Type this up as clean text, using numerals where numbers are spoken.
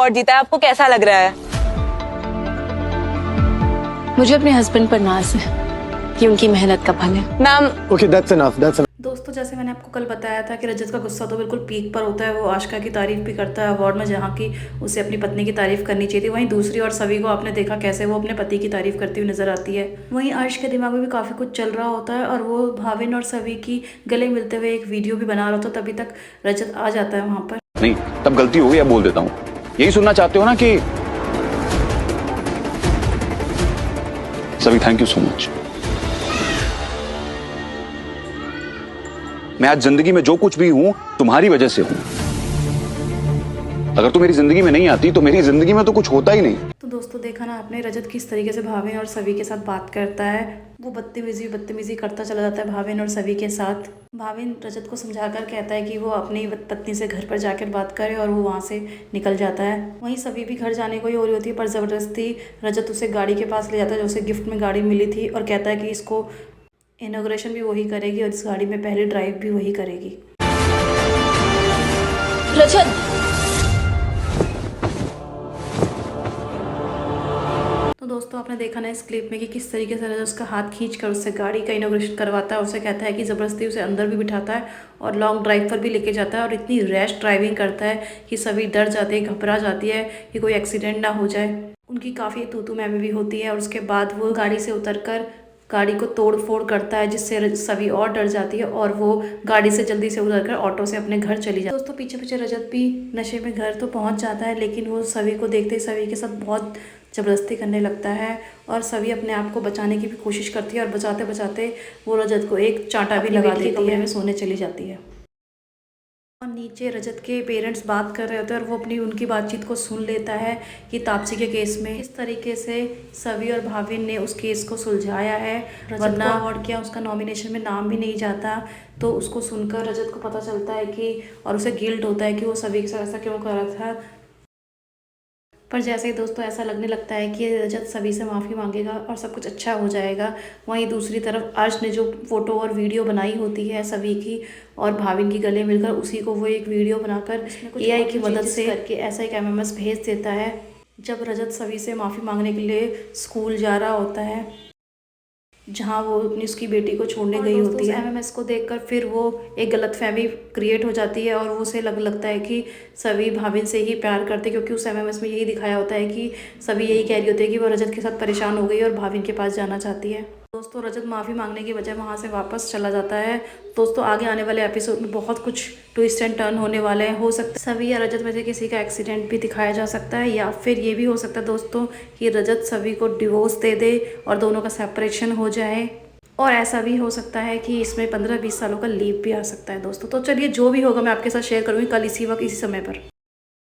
Award जीता है, आपको कैसा लग रहा है? मुझे अपने हस्बैंड पर नाज है कि उनकी मेहनत का फल है। Ma'am okay, that's enough, that's enough. दोस्तों, जैसे मैंने आपको कल बताया था कि रजत का गुस्सा तो बिल्कुल पीक पर होता है। वो आशिका की तारीफ भी करता है अवार्ड में, जहाँ की उसे अपनी पत्नी की तारीफ करनी चाहिए थी। वहीं दूसरी और सभी को आपने देखा कैसे वो अपने पति की तारीफ करती हुई नजर आती है। वहीं अर्श के दिमाग में भी काफ़ी कुछ चल रहा होता है और वो भाविन और सभी की गले मिलते हुए एक वीडियो भी बना रहा होता है। तभी तक रजत आ जाता है वहाँ पर। नहीं, तब गलती हो गई, अब बोल देता हूँ। यही सुनना चाहते हो ना कि सभी थैंक यू सो मच। मैं आज जिंदगी में जो कुछ भी हूं तुम्हारी वजह से हूं। अगर तू मेरी जिंदगी में नहीं आती तो मेरी जिंदगी में तो कुछ होता ही नहीं। तो दोस्तों, देखा ना आपने रजत किस तरीके से भाविन और सभी के साथ बात करता है। वो बदतमीजी करता चला जाता है भाविन और सभी के साथ। भाविन रजत को समझाकर कहता है कि वो अपनी पत्नी से घर पर जाकर बात करे और वो वहाँ से निकल जाता है। वहीं सभी भी घर जाने को ही हो रही होती है, पर ज़बरदस्ती रजत उसे गाड़ी के पास ले जाता है जो उसे गिफ्ट में गाड़ी मिली थी, और कहता है कि इसको इनॉग्रेशन भी वही करेगी और इस गाड़ी में पहले ड्राइव भी वही करेगी। रजत, तो दोस्तों, आपने देखा ना इस क्लिप में कि किस तरीके से रजत उसका हाथ खींचकर उससे गाड़ी का इनॉग्रेशन करवाता है। उसे कहता है कि ज़बरदस्ती उसे अंदर भी बिठाता है और लॉन्ग ड्राइव पर भी लेके जाता है, और इतनी रैश ड्राइविंग करता है कि सभी डर जाते हैं, घबरा जाती है कि कोई एक्सीडेंट ना हो जाए। उनकी काफ़ी तू मैं भी होती है और उसके बाद वो गाड़ी से उतरकर गाड़ी को तोड़ फोड़ करता है, जिससे सभी और डर जाती है और वो गाड़ी से जल्दी से उतरकर ऑटो से अपने घर चली जाती है। दोस्तों, पीछे पीछे रजत भी नशे में घर तो पहुंच जाता है, लेकिन वो सभी को देखते सभी के साथ बहुत ज़बरदस्ती करने लगता है और सभी अपने आप को बचाने की भी कोशिश करती है, और बचाते बचाते वो रजत को एक चांटा भी लगा देती है, सोने चली जाती है। और नीचे रजत के पेरेंट्स बात कर रहे होते हैं और वो अपनी उनकी बातचीत को सुन लेता है कि तापसी के केस में इस तरीके से सभी और भाविन ने उस केस को सुलझाया है, वरना अवार्ड किया उसका नॉमिनेशन में नाम भी नहीं जाता। तो उसको सुनकर रजत को पता चलता है कि, और उसे गिल्ट होता है कि वो सभी के साथ ऐसा क्यों कर रहा था। पर जैसे ही दोस्तों ऐसा लगने लगता है कि रजत सभी से माफ़ी मांगेगा और सब कुछ अच्छा हो जाएगा, वहीं दूसरी तरफ अर्श ने जो फ़ोटो और वीडियो बनाई होती है सभी की और भाविन की गले मिलकर, उसी को वो एक वीडियो बनाकर AI की मदद से करके ऐसा एक MMS भेज देता है। जब रजत सभी से माफ़ी मांगने के लिए स्कूल जा रहा होता है, जहाँ वो अपनी उसकी बेटी को छोड़ने गई होती है, MMS को देखकर फिर वो एक गलतफहमी क्रिएट हो जाती है और वो उसे लगता है कि सभी भाविन से ही प्यार करते, क्योंकि उस MMS में यही दिखाया होता है कि सभी यही कह रही होती है कि वो रजत के साथ परेशान हो गई और भाविन के पास जाना चाहती है। दोस्तों, रजत माफ़ी मांगने की बजाय वहाँ से वापस चला जाता है। दोस्तों, आगे आने वाले एपिसोड में बहुत कुछ ट्विस्ट एंड टर्न होने वाले हैं। हो सकता है सभी या रजत में से किसी का एक्सीडेंट भी दिखाया जा सकता है, या फिर ये भी हो सकता है दोस्तों कि रजत सभी को डिवोर्स दे दे और दोनों का सेपरेशन हो जाए। और ऐसा भी हो सकता है कि इसमें 15-20 सालों का लीव भी आ सकता है दोस्तों। तो चलिए, जो भी होगा मैं आपके साथ शेयर करूँगी कल इसी वक्त इसी समय पर।